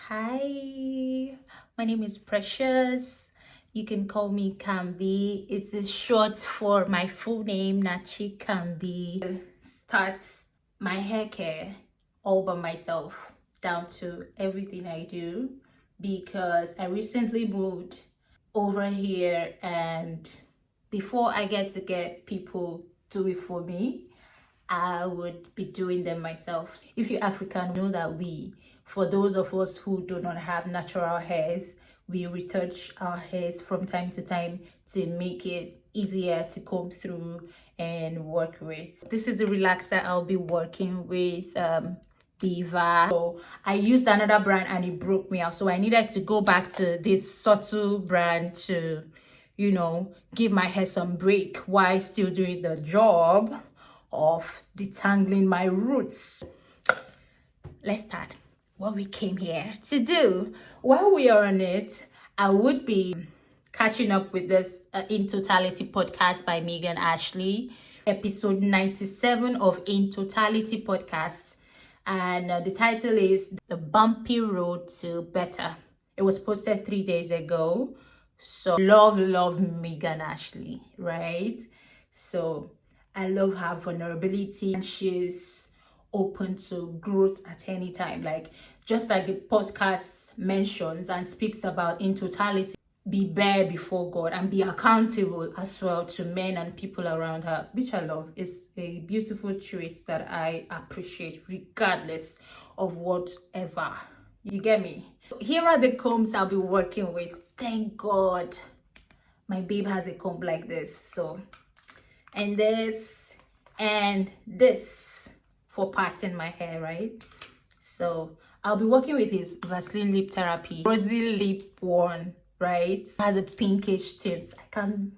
Hi, my name is Precious. You can call me Kambi. It's a short for my full name, Nachi Kambi. Start my hair care all by myself, down to everything I do, because I recently moved over here, and before I get people do it for me, I would be doing them myself. If you're African, know that for those of us who do not have natural hairs, we retouch our hairs from time to time to make it easier to comb through and work with. This is the relaxer I'll be working with, Diva. So I used another brand and it broke me out, so I needed to go back to this subtle brand to give my hair some break while still doing the job of detangling my roots. Let's start what we came here to do. While we are on it, I would be catching up with this In Totality podcast by Megan Ashley, episode 97 of In Totality podcast, and the title is The Bumpy Road to Better. It was posted 3 days ago. So love Megan Ashley, right? So I love her vulnerability, and she's open to growth at any time. Just like the podcast mentions and speaks about in totality, be bare before God and be accountable as well to men and people around her, which I love. It's a beautiful trait that I appreciate regardless of whatever. You get me? Here are the combs I'll be working with. Thank God my babe has a comb like this. So, and this for parting my hair, right? So I'll be working with this Vaseline Lip Therapy Rosy Lip one, right? It has a pinkish tint. I can't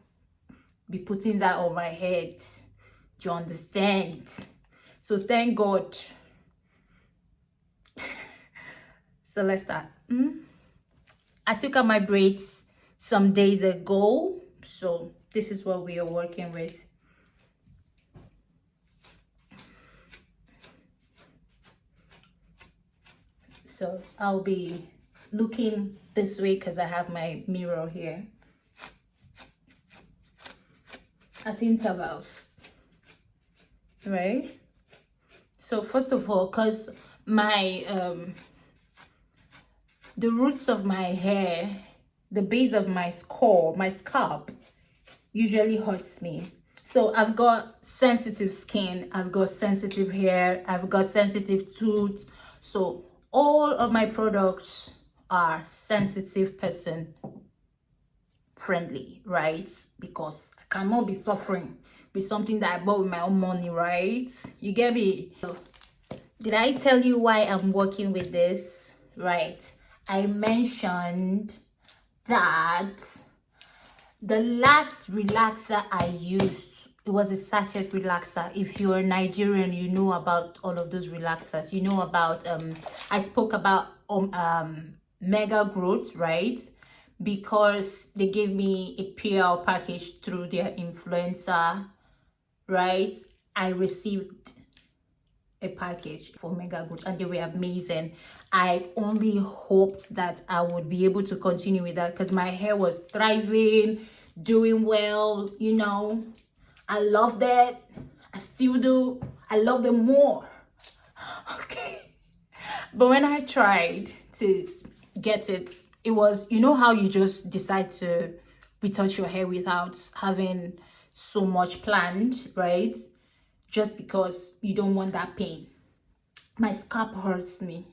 be putting that on my head. Do you understand? So thank God. So let's start. I took out my braids some days ago, so this is what we are working with. So I'll be looking this way because I have my mirror here at intervals, right? So first of all, because my the roots of my hair, the base of my scalp usually hurts me. So I've got sensitive skin, I've got sensitive hair, I've got sensitive tooth. So all of my products are sensitive person friendly, right? Because I cannot be suffering with something that I bought with my own money, right? You get me? So, did I tell you why I'm working with this? Right. I mentioned that the last relaxer I used, it was a sachet relaxer. If you're Nigerian, you know about all of those relaxers. You know about I spoke about Mega Growth, right? Because they gave me a PR package through their influencer, right? I received a package for Mega Growth and they were amazing. I only hoped that I would be able to continue with that because my hair was thriving, doing well, I love that. I still do. I love them more. Okay. But when I tried to get it, it was, how you just decide to retouch your hair without having so much planned, right? Just because you don't want that pain. My scalp hurts me.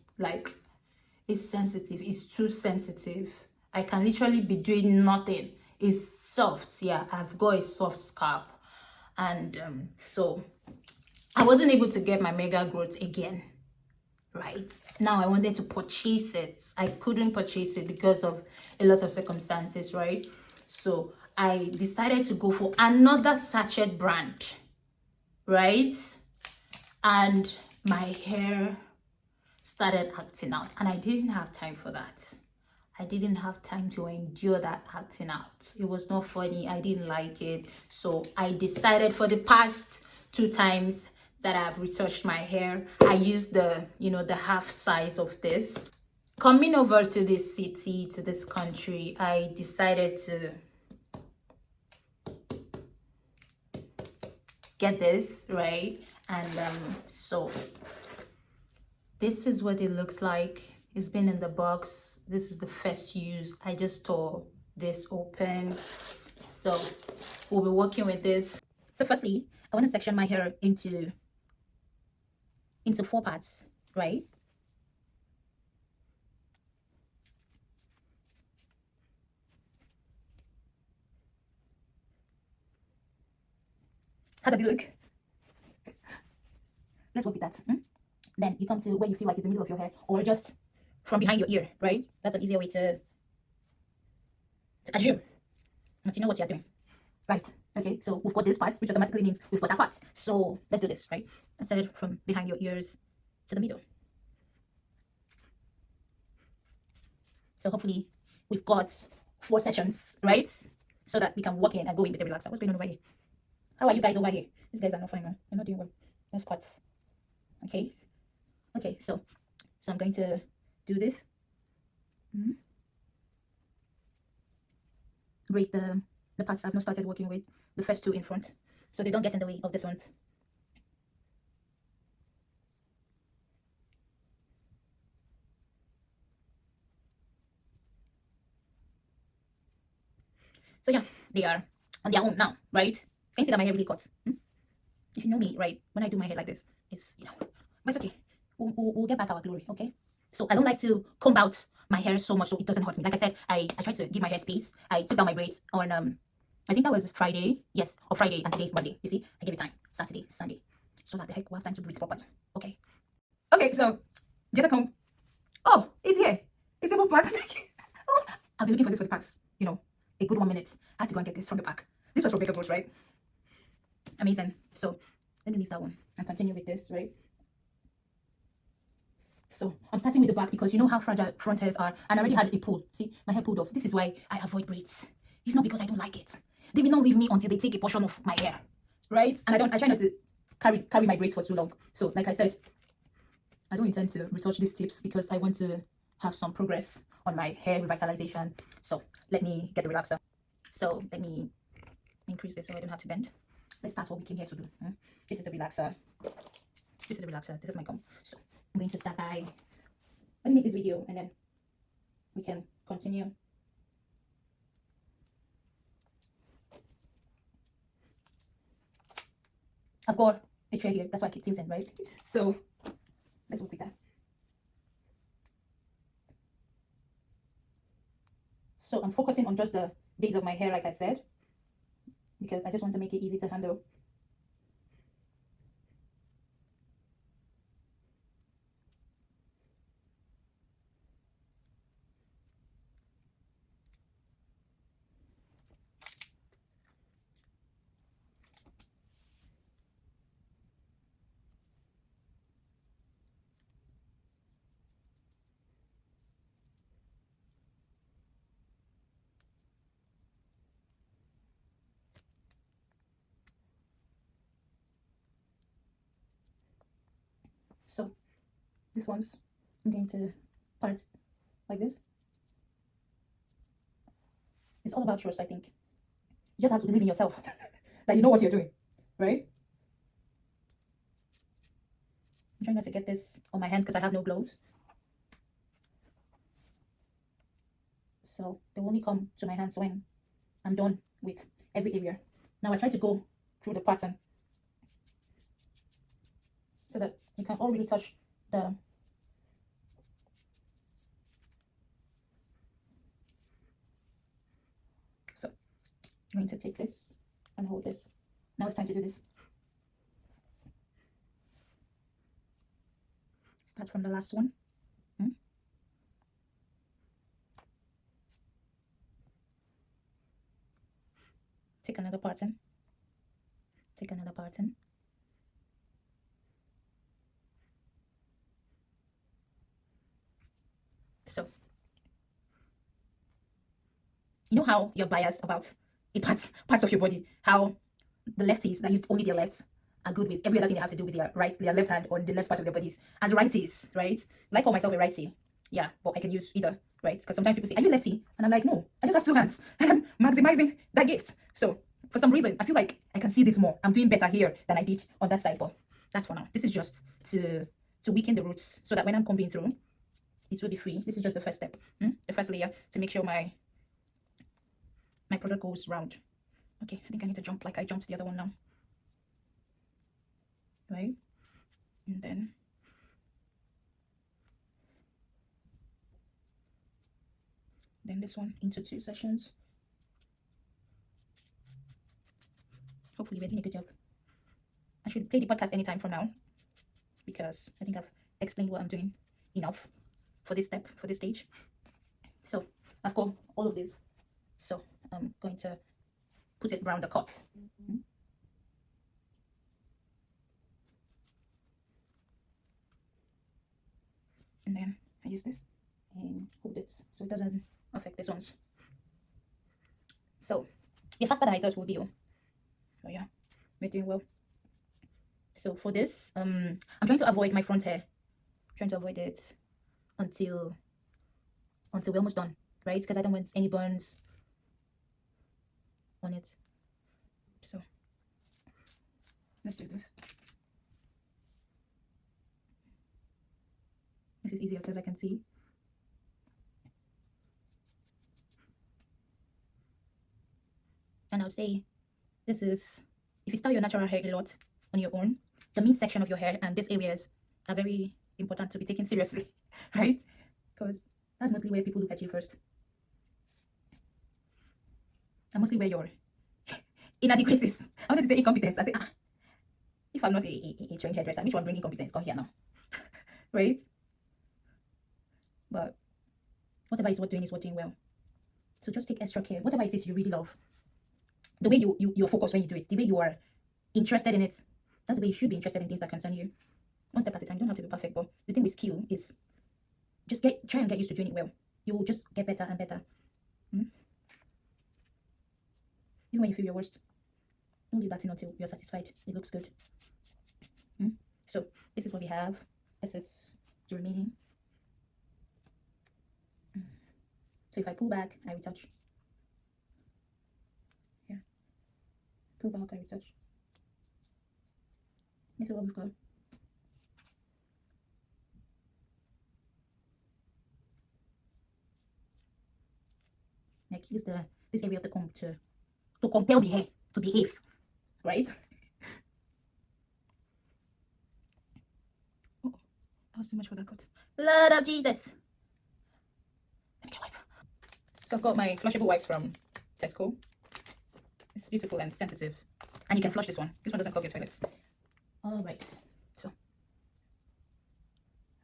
It's sensitive. It's too sensitive. I can literally be doing nothing. It's soft. Yeah, I've got a soft scalp. And so I wasn't able to get my Mega Growth again. Right now I wanted to purchase it. I couldn't purchase it because of a lot of circumstances, right? So I decided to go for another sachet brand, right? And my hair started acting out and I didn't have time for that. I didn't have time to endure that acting out. It was not funny. I didn't like it. So I decided for the past 2 times that I've retouched my hair, I used the half size of this coming over to this city, to this country, I decided to get this, right? And so this is what it looks like. It's been in the box. This is the first use. I just tore this open. So we'll be working with this. So firstly, I want to section my hair into 4 parts, right? How does it look? Let's work with that. Then you come to where you feel like it's the middle of your hair, or just from behind your ear, right? That's an easier way to assume that you know what you're doing, right? Okay, so we've got this part, which automatically means we've got that part. So let's do this, right? I said from behind your ears to the middle. So hopefully we've got 4 sessions, right? So that we can walk in and go in with the relaxer. What's going on over here? How are you guys over here? These guys are not fine, no? They're not doing well. That's parts. Okay. Okay, so I'm going to do this. Break the parts I've not started working with, the first 2 in front, so they don't get in the way of this one. So yeah, they are on their own now, right? Can you see that my hair really cuts? If you know me, right, when I do my hair like this, it's, but it's okay. We'll get back our glory, okay? So I don't like to comb out my hair so much so it doesn't hurt me. Like I said, I try to give my hair space. I took down my braids on, I think that was Friday. Yes, or Friday, and today's Monday. You see, I give it time. Saturday, Sunday. So that the heck, we'll have time to breathe properly, okay? Okay, so, get a comb. Oh, it's here. It's even plastic. Oh, I've been looking for this for the past, a good 1 minute. I had to go and get this from the back. This was from Baker Bros, right? Amazing. So let me leave that one and continue with this, right? So I'm starting with the back because you know how fragile front hairs are, and I already had a pull. See, my hair pulled off. This is why I avoid braids. It's not because I don't like it. They will not leave me until they take a portion of my hair, right? And I try not to carry my braids for too long. So like I said, I don't intend to retouch these tips because I want to have some progress on my hair revitalization. So let me get the relaxer. So let me increase this so I don't have to bend. Let's start what we came here to do. This is the relaxer. This is the relaxer. This is my comb. So I'm going to start by, let me make this video and then we can continue. I've got a chair here, that's why I keep tilting, right? So let's work with that. So I'm focusing on just the base of my hair, like I said, because I just want to make it easy to handle. So this one's, I'm going to part like this. It's all about trust, I think. You just have to believe in yourself that you know what you're doing, right? I'm trying not to get this on my hands because I have no gloves. So they will only come to my hands when I'm done with every area. Now I try to go through the pattern so that you can all really touch the so I'm going to take this and hold this. Now it's time to do this. Start from the last one. Take another pattern. Take another pattern. So, you know how you're biased about a parts of your body, how the lefties that use only their lefts are good with every other thing they have to do with their left hand on the left part of their bodies as righties, right? Like I call myself a righty. Yeah, but I can use either, right? Because sometimes people say, are you lefty? And I'm like, no, I just have two hands and I'm maximizing that gift. So for some reason, I feel like I can see this more. I'm doing better here than I did on that side, but that's for now. This is just to weaken the roots so that when I'm combing through, it will be free. This is just the first step, the first layer to make sure my product goes round. Okay, I think I need to jump like I jumped the other one now. Right? And then this one into 2 sessions. Hopefully we're doing a good job. I should play the podcast anytime from now because I think I've explained what I'm doing enough for this step, for this stage. So I've got all of this. So I'm going to put it around the cut. And then I use this and hold it so it doesn't affect these ones. So you're faster than I thought would be. Oh yeah, we're doing well. So for this, I'm trying to avoid my front hair. I'm trying to avoid it until we're almost done, right? Because I don't want any burns on it. So let's do this. This is easier because I can see. And I would say this is, if you style your natural hair a lot on your own, the midsection of your hair and these areas are very important to be taken seriously, right? Because that's mostly where people look at you first. And mostly where your inadequacies. I wanted to say incompetence. I say, if I'm not a trained hairdresser, which one bring incompetence? Come here now. Right? But whatever is worth doing is worth doing well. So just take extra care. Whatever it is you really love, the way you're focused when you do it, the way you are interested in it, that's the way you should be interested in things that concern you. One step at a time. You don't have to be perfect, but the thing with skill is just try and get used to doing it well. You will just get better and better. Even when you feel your worst, don't leave that in until you're satisfied. It looks good. So this is what we have. This is the remaining. So if I pull back, I retouch. Yeah. Pull back, I retouch. This is what we've got. Like use this area of the comb to compel the hair to behave, right? Oh, that was too much for that cut. Blood of Jesus. Let me get a wipe. So I've got my flushable wipes from Tesco. It's beautiful and sensitive. And you can flush this one. This one doesn't clog your toilets. Alright. So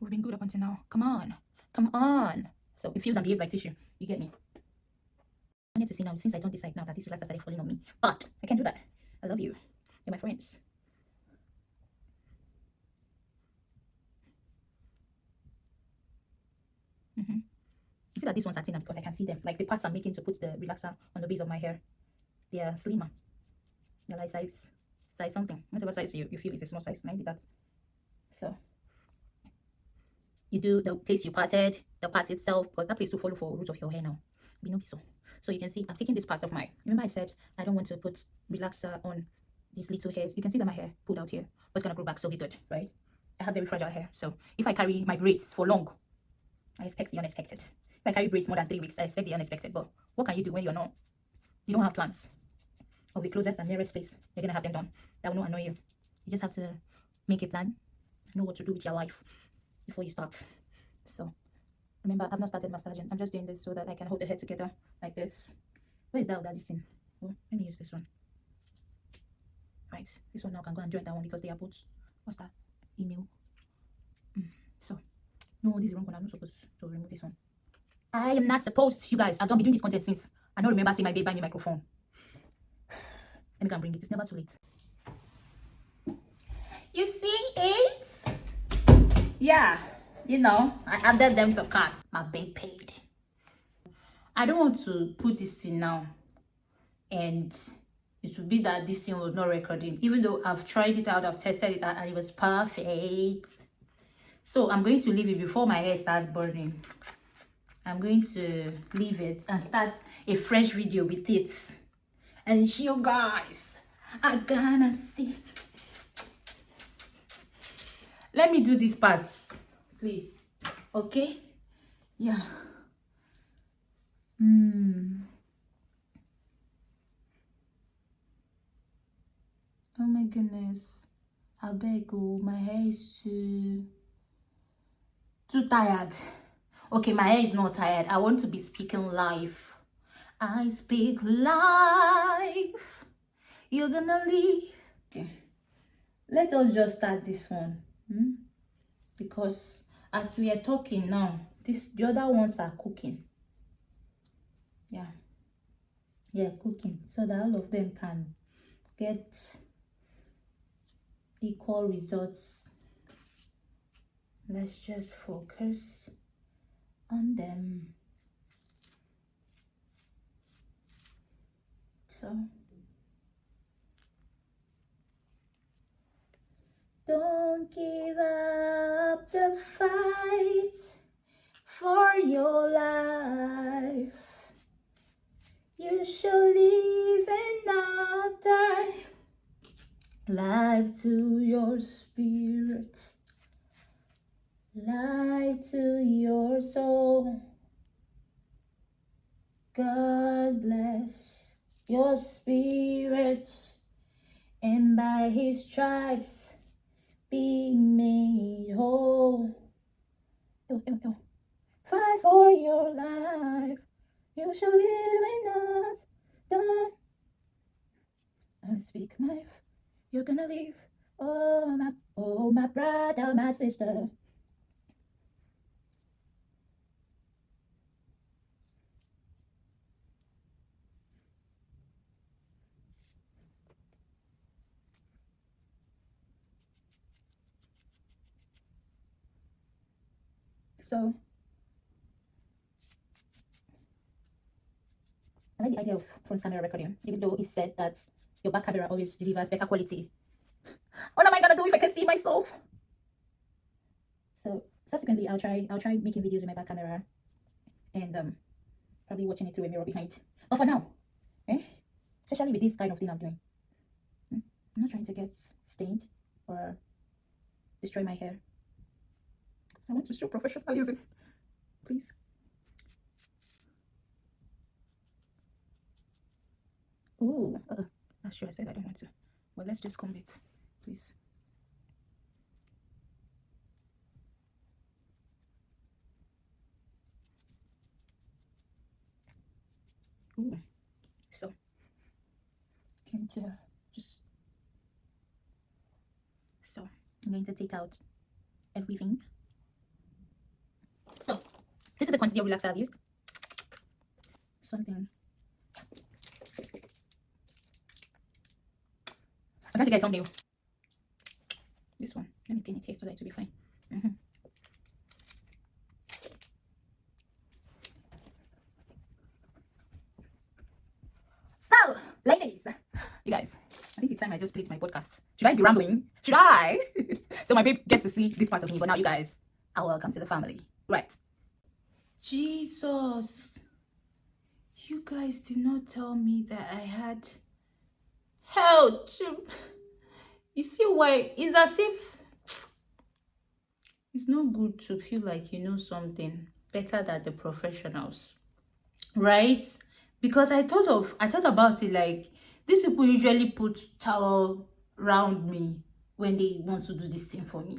we've been good up until now. Come on. Come on. So it feels and behaves like tissue. You get me? I need to see now, since I don't decide now that these relaxers started falling on me. But I can't do that. I love you. You're my friends. You see that these ones are thinner because I can see them. Like the parts I'm making to put the relaxer on the base of my hair, they are slimmer. They're like size something. Whatever size you feel is a small size. Maybe that. So you do the place you parted, the part itself, because that place to follow for root of your hair now. We know so. So you can see I'm taking this part of my, remember I said I don't want to put relaxer on these little hairs. You can see that my hair pulled out here, but it's gonna grow back, so be good, right? I have very fragile hair, so if I carry my braids for long, I expect the unexpected. If I carry braids more than 3 weeks, I expect the unexpected. But what can you do when you don't have plans of the closest and nearest place you're gonna have them done? That will not annoy you. You just have to make a plan, know what to do with your life before you start. So remember, I've not started massaging. I'm just doing this so that I can hold the hair together like this. Where is that thing? Oh, let me use this one. Right, this one now can go and join that one because they are both, what's that? Email. So no, this is the wrong one. I'm not supposed to remove this one. I am not supposed, you guys. I've done been doing this content since I don't remember seeing my baby behind the microphone. Let me go and bring it. It's never too late. You see it? Yeah, you know, I added them to cart. My babe paid. I don't want to put this in now, and it would be that this thing was not recording, even though I've tried it out, I've tested it out, and it was perfect. So I'm going to leave it before my hair starts burning. I'm going to leave it and start a fresh video with it. And you guys are gonna see. Let me do this part, please. Okay? Yeah. Oh my goodness. I beg you, my hair is too tired. Okay, my hair is not tired. I want to be speaking live. I speak live. You're gonna leave. Okay. Let us just start this one. Because as we are talking now, the other ones are cooking. Yeah, cooking. So that all of them can get equal results. Let's just focus on them. So don't give up the fight for your life. You shall live and not die. Life to your spirit, life to your soul. God bless your spirit, and by his stripes be made whole. Fight for your life. You shall live and not die. I speak life. You're gonna live. Oh my brother, my sister. So I like the idea of front camera recording, even though it said that your back camera always delivers better quality. What am I gonna do if I can see myself? So subsequently, I'll try making videos with my back camera, and probably watching it through a mirror behind. But for now, especially with this kind of thing I'm doing, I'm not trying to get stained or destroy my hair, because I want to show professionalism. Please. Ooh, not sure. I said I don't want to. Well, let's just comb it, please. Ooh. So, can just. So, I'm going to take out everything. So, this is the quantity of relaxer I've used. Something. I'm trying to get a thumbnail. This one. Let me pin it here so that it will be fine. So, ladies, you guys, I think it's time I just played my podcast. Should I be rambling? Should I? So my babe gets to see this part of me, but now you guys are welcome to the family. Right. Jesus. You guys did not tell me that I had health. You see why? It's as if it's not good to feel like you know something better than the professionals, right? Because I thought about it like these people usually put towel around me when they want to do this thing for me.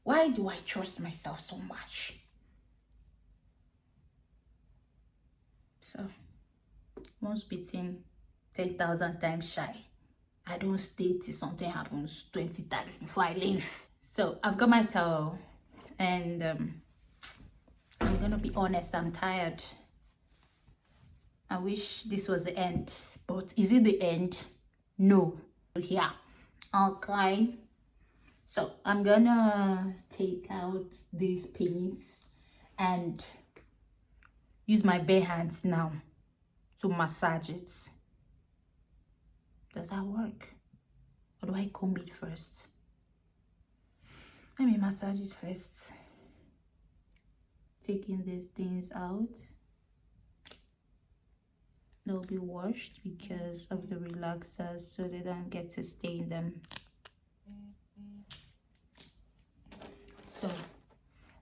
Why do I trust myself so much? So once beaten 10,000 times shy, I don't stay till something happens 20 times before I leave. So I've got my towel, and I'm gonna be honest, I'm tired. I wish this was the end, but is it the end? No. Yeah. Okay. So I'm gonna take out these pins and use my bare hands now to massage it. Does that work? Or do I comb it first? Let me massage it first. Taking these things out. They'll be washed because of the relaxers so they don't get to stain them. So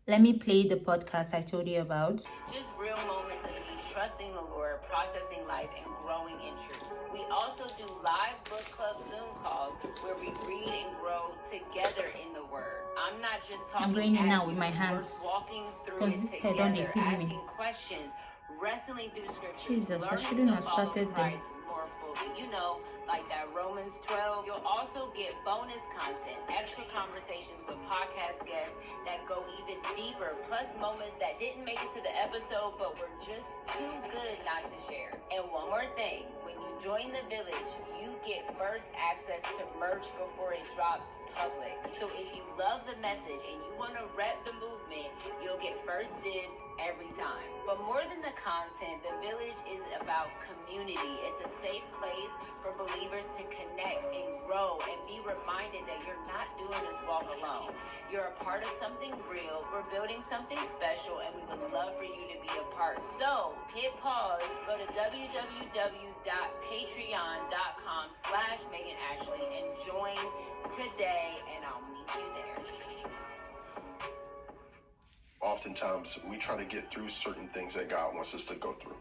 let me play the podcast I told you about. Just real moments of me trusting the Lord, processing life, and growing in truth. We also do live book club Zoom calls where we read and grow together in the Word. I'm not just talking. I'm going in now with you. my hands. We're walking through it this together, head on the asking questions, wrestling through scriptures, Jesus, I learning shouldn't to have follow started Christ more fully. You know, like that Romans 12. You'll also get bonus content, extra conversations with podcast guests that go even deeper, plus moments that didn't make it to the episode but were just too good not to share. And one more thing, when you join the village, you get first access to merch before it drops public. So if you love the message and you want to rep the movement, you'll get first dibs every time. But more than the content, the village is about community. It's a safe place for believers to connect and grow and be reminded that you're not doing this walk alone. You're a part of something real. We're building something special, and we would love for you to be a part. So hit pause, go to www.patreon.com/Megan Ashley and join today, and I'll meet you there. Oftentimes, we try to get through certain things that God wants us to go through.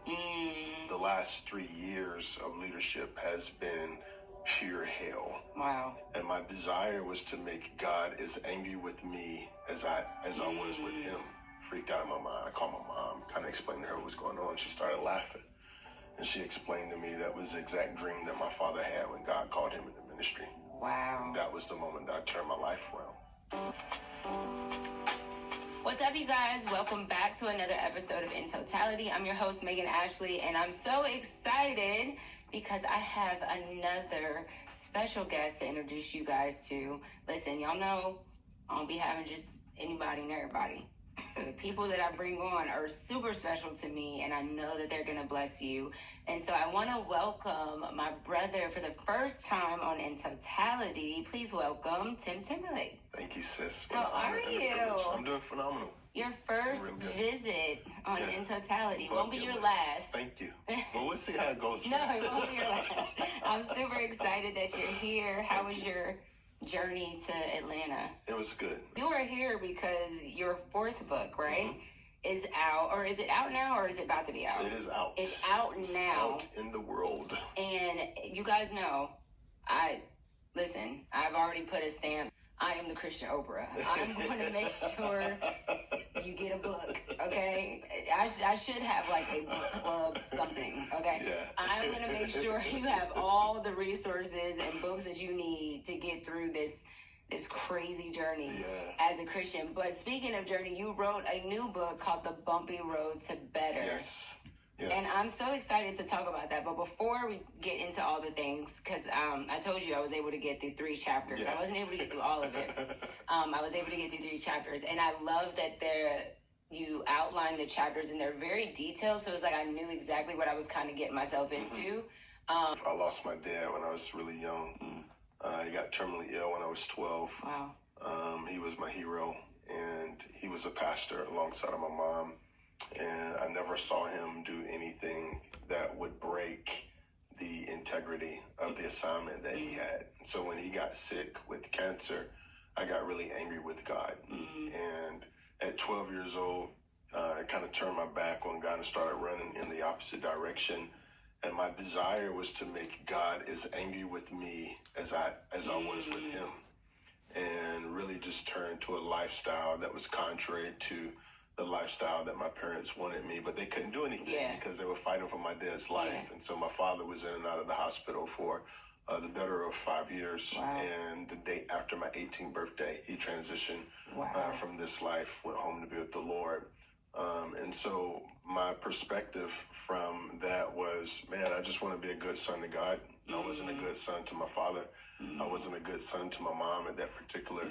The last 3 years of leadership has been pure hell. Wow. And my desire was to make God as angry with me as I was with him. Freaked out in my mind. I called my mom, kind of explained to her what was going on. She started laughing. And she explained to me that was the exact dream that my father had when God called him into ministry. Wow. That was the moment that I turned my life around. What's up, you guys? Welcome back to another episode of In Totality. I'm your host, Megan Ashley, and I'm so excited because I have another special guest to introduce you guys to. Listen, y'all know I don't be having just anybody and everybody. So the people that I bring on are super special to me, and I know that they're going to bless you. And so I want to welcome my brother for the first time on In Totality. Please welcome Tim Timberlake. Thank you, sis. How are you? I'm doing phenomenal. Your first visit on In Totality won't be your Bucket last. Thank you. Well, we'll see how it goes. No, it won't be your last. I'm super excited that you're here. How was your journey to Atlanta? It was good. You are here because your fourth book, right, is out. Or is it out now, or is it about to be out? It is out. It's out now. Out in the world. And you guys know, I've already put a stamp. I am the Christian Oprah. I'm going to make sure you get a book, okay? I should have like a book club something, okay? Yeah. I'm going to make sure you have all the resources and books that you need to get through this crazy journey as a Christian. But speaking of journey, you wrote a new book called The Bumpy Road to Better. Yes. And I'm so excited to talk about that. But before we get into all the things, because I told you I was able to get through 3 chapters. Yeah. I wasn't able to get through all of it. I was able to get through 3 chapters. And I love that you outline the chapters and they're very detailed. So it's like I knew exactly what I was kind of getting myself into. I lost my dad when I was really young. He got terminally ill when I was 12. Wow. He was my hero, and he was a pastor alongside of my mom. And I never saw him do anything that would break the integrity of the assignment that he had. So when he got sick with cancer, I got really angry with God. And at 12 years old, I kind of turned my back on God and started running in the opposite direction. And my desire was to make God as angry with me as I was with him. And really just turn to a lifestyle that was contrary to the lifestyle that my parents wanted me, but they couldn't do anything because they were fighting for my dad's life. And so my father was in and out of the hospital for the better of 5 years. Wow. And the day after my 18th birthday, he transitioned from this life, went home to be with the Lord. And so my perspective from that was, man, I just want to be a good son to God. I wasn't a good son to my father. I wasn't a good son to my mom at that particular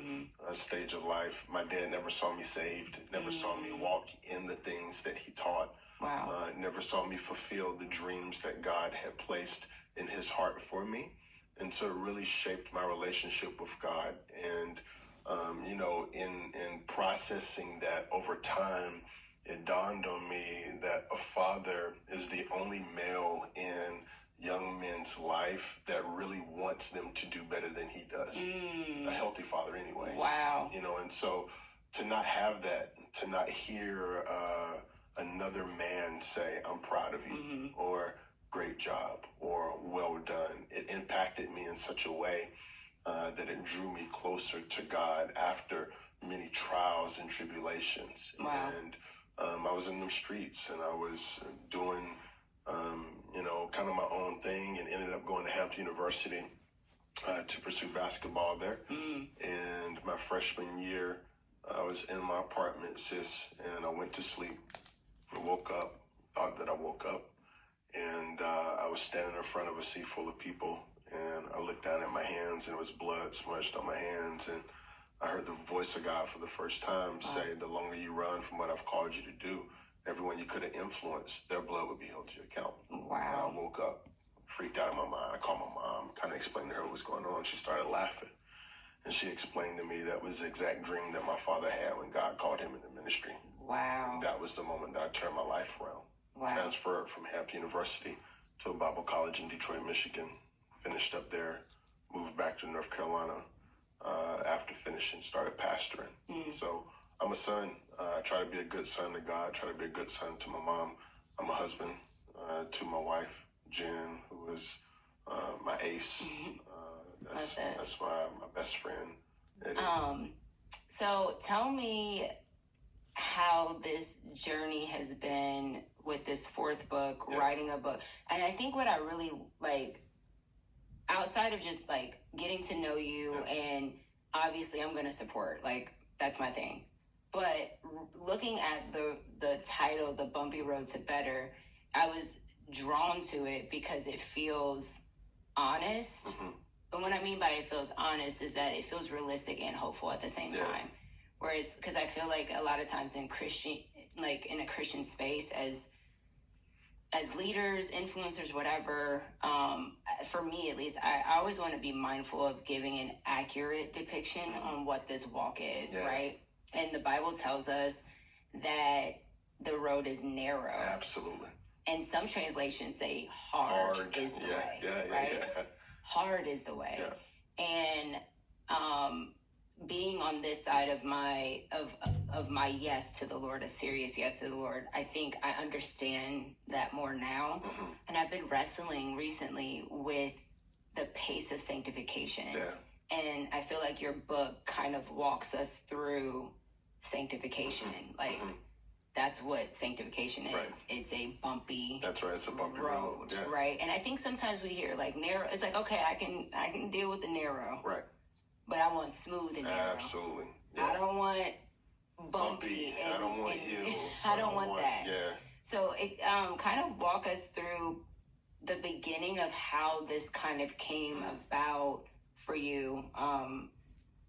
stage of life. My dad never saw me saved, never saw me walk in the things that he taught. Wow. Never saw me fulfill the dreams that God had placed in his heart for me. And so it really shaped my relationship with God. And In processing that over time, it dawned on me that a father is the only male in young men's life that really wants them to do better than he does. A healthy father anyway. Wow. And so to not have that, to not hear another man say, I'm proud of you, or great job, or well done, it impacted me in such a way that it drew me closer to God after many trials and tribulations. Wow. And I was in the streets, and I was doing, kind of my own thing, and ended up going to Hampton University to pursue basketball there. And my freshman year, I was in my apartment, sis, and I went to sleep. I woke up, thought that I woke up, and I was standing in front of a sea full of people, and I looked down at my hands, and it was blood smudged on my hands, and I heard the voice of God for the first time say, the longer you run from what I've called you to do, everyone you could have influenced, their blood would be held to account. Wow. And I woke up, freaked out in my mind. I called my mom, kind of explained to her what was going on. She started laughing. And she explained to me that was the exact dream that my father had when God called him into ministry. Wow. And that was the moment that I turned my life around. Wow. Transferred from Hampton University to a Bible college in Detroit, Michigan. Finished up there, moved back to North Carolina after finishing, started pastoring. So I'm a son. I try to be a good son to God, try to be a good son to my mom. I'm a husband to my wife, Jen, who is my ace. That's my best friend. It is. So tell me how this journey has been with this fourth book, writing a book. And I think what I really like, outside of just like getting to know you, and obviously I'm going to support, like that's my thing. But looking at the title, The Bumpy Road to Better, I was drawn to it because it feels honest. And what I mean by it feels honest is that it feels realistic and hopeful at the same time. Whereas, because I feel like a lot of times in a Christian space, as leaders, influencers, whatever, for me at least, I always want to be mindful of giving an accurate depiction on what this walk is, right? And the Bible tells us that the road is narrow. Absolutely. And some translations say hard is the way, right? Hard is the way. And being on this side of my yes to the Lord, a serious yes to the Lord, I think I understand that more now. And I've been wrestling recently with the pace of sanctification. And I feel like your book kind of walks us through sanctification. Like that's what sanctification is. It's a bumpy That's right, it's a bumpy road. Right? And I think sometimes we hear like narrow, it's like, okay, I can deal with the narrow. Right. But I want smooth and narrow. Absolutely. I don't want bumpy and I don't want hills. I don't want that. Yeah. So it kind of walk us through the beginning of how this kind of came about for you,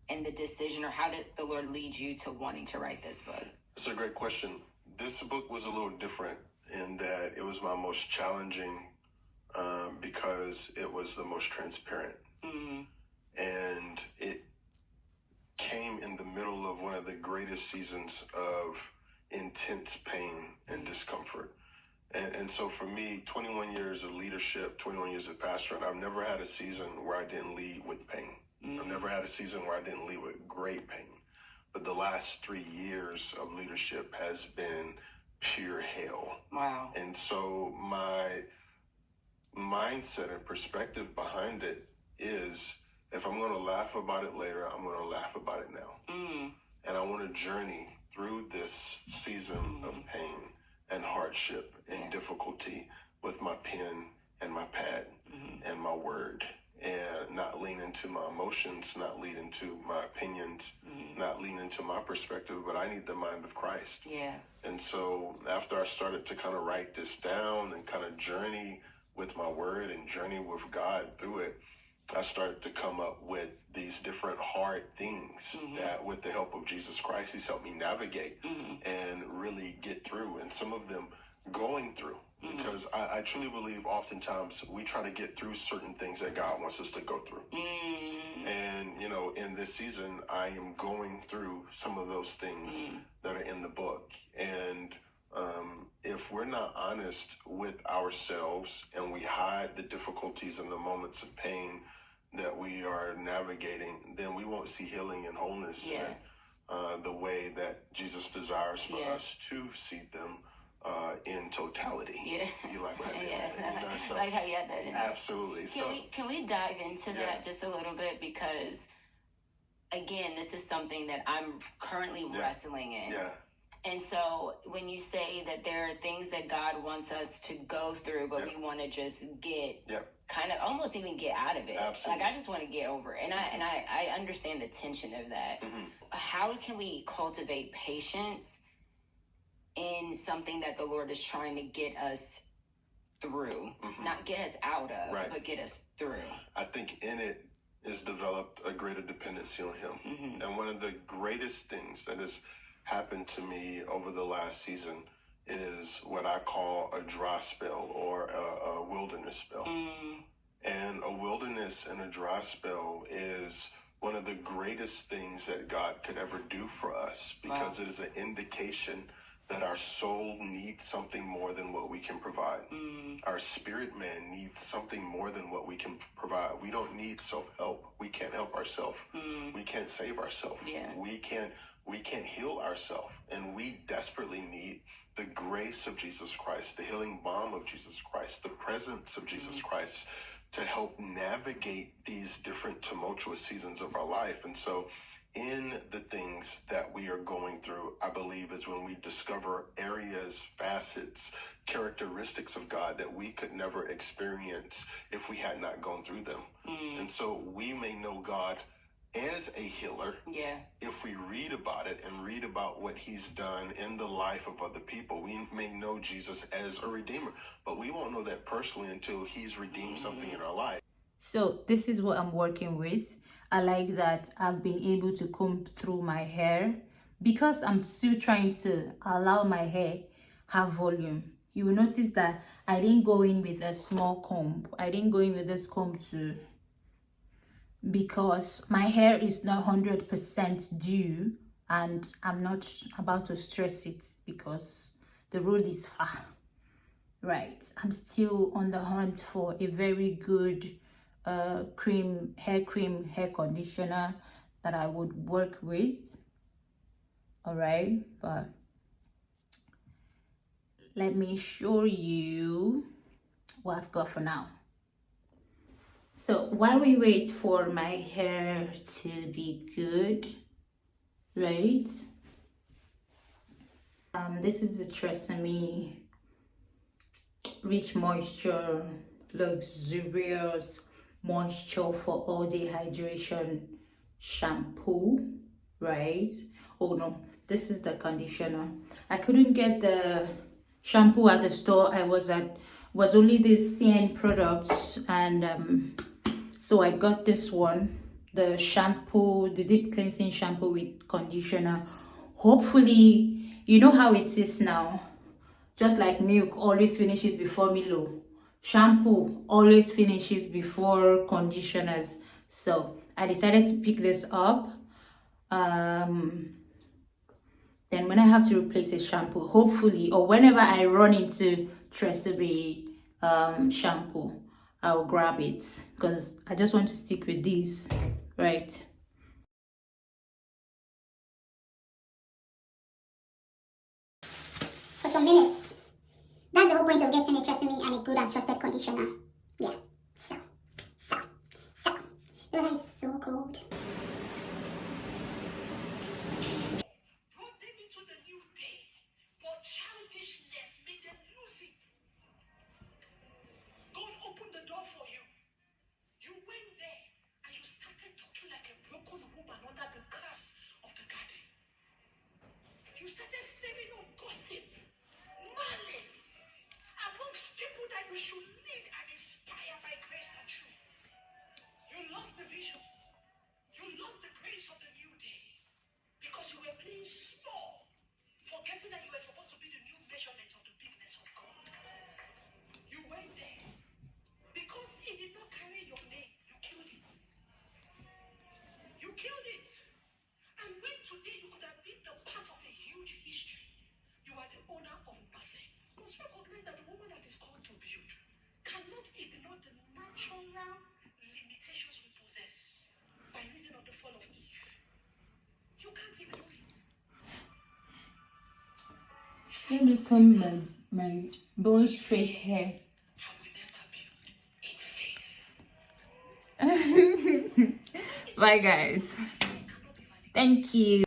and the decision, or how did the Lord lead you to wanting to write this book? That's a great question. This book was a little different in that it was my most challenging because it was the most transparent. And it came in the middle of one of the greatest seasons of intense pain and discomfort. And so for me, 21 years of leadership, 21 years of pastoring, I've never had a season where I didn't lead with pain. I've never had a season where I didn't lead with great pain. But the last 3 years of leadership has been pure hell. Wow. And so my mindset and perspective behind it is, if I'm going to laugh about it later, I'm going to laugh about it now. And I want to journey through this season of pain and hardship and difficulty with my pen and my pad and my word, and not lean into my emotions, not lean into my opinions, not lean into my perspective, but I need the mind of Christ. Yeah. And so after I started to kind of write this down and kind of journey with my word and journey with God through it, I started to come up with these different hard things that, with the help of Jesus Christ, he's helped me navigate and really get through, and some of them going through. Because I truly believe oftentimes we try to get through certain things that God wants us to go through. And, you know, in this season, I am going through some of those things that are in the book. And if we're not honest with ourselves and we hide the difficulties and the moments of pain that we are navigating, then we won't see healing and wholeness in the way that Jesus desires for us to see them in totality. You like what I did? Yes, You know, so like how you had that in there. absolutely. Can we dive into that just a little bit? Because, again, this is something that I'm currently wrestling in. And so when you say that there are things that God wants us to go through, but we want to just get kind of almost even get out of it. Absolutely. Like, I just want to get over it. And I understand the tension of that. How can we cultivate patience in something that the Lord is trying to get us through? Not get us out of, but get us through. I think in it is developed a greater dependency on Him. And one of the greatest things that has happened to me over the last season is what I call a dry spell or a wilderness spell. And a wilderness and a dry spell is one of the greatest things that God could ever do for us, because it is an indication that our soul needs something more than what we can provide. Our spirit man needs something more than what we can provide. We don't need self-help. We can't help ourselves. We can't save ourselves. We can't heal ourselves. And we desperately need the grace of Jesus Christ, the healing balm of Jesus Christ, the presence of Jesus Christ to help navigate these different tumultuous seasons of our life. And so in the things that we are going through, I believe is when we discover areas, facets, characteristics of God that we could never experience if we had not gone through them. And so we may know God as a healer if we read about it and read about what He's done in the life of other people. We may know Jesus as a redeemer, but we won't know that personally until He's redeemed something in our life. So this is what I'm working with. I like that I've been able to comb through my hair because I'm still trying to allow my hair have volume. You will notice that I didn't go in with a small comb. I didn't go in with this comb because my hair is not 100% due, and I'm not about to stress it because the road is far. Right, I'm still on the hunt for a very good hair conditioner that I would work with. All right, but let me show you what I've got for now. So while we wait for my hair to be good, right, this is the Tresemme Rich Moisture Luxurious Moisture for All Day Hydration shampoo, right? Oh no, this is the conditioner. I couldn't get the shampoo at the store I was at. Was only this CN products, and so I got this one, the shampoo, the deep cleansing shampoo with conditioner. Hopefully, you know how it is now, just like milk always finishes before Milo, shampoo always finishes before conditioners. So I decided to pick this up. Then when I have to replace a shampoo, hopefully, or whenever I run into Tresemme shampoo, I'll grab it because I just want to stick with these, right? For some minutes. That's the whole point of getting a Tresemme and a good and trusted conditioner. Yeah. So. The weather is so cold. Brought them into the new day, but childishness made them lose it. God opened the door for you. You went there and you started talking like a broken woman under the curse of the garden. You started stirring up gossip, malice amongst people that you should lead and inspire by grace and truth. You lost the vision. You lost the grace of the new day because you were playing small, forgetting that you were supposed to be the new measurement of the bigness of God. You went there because it did not carry your name. You killed it. know the natural limitations we possess by reason of the fall of Eve. You can't even do it. Let me comb my bone straight hair. I will never build in faith. Bye guys. Cannot be validated. Thank you.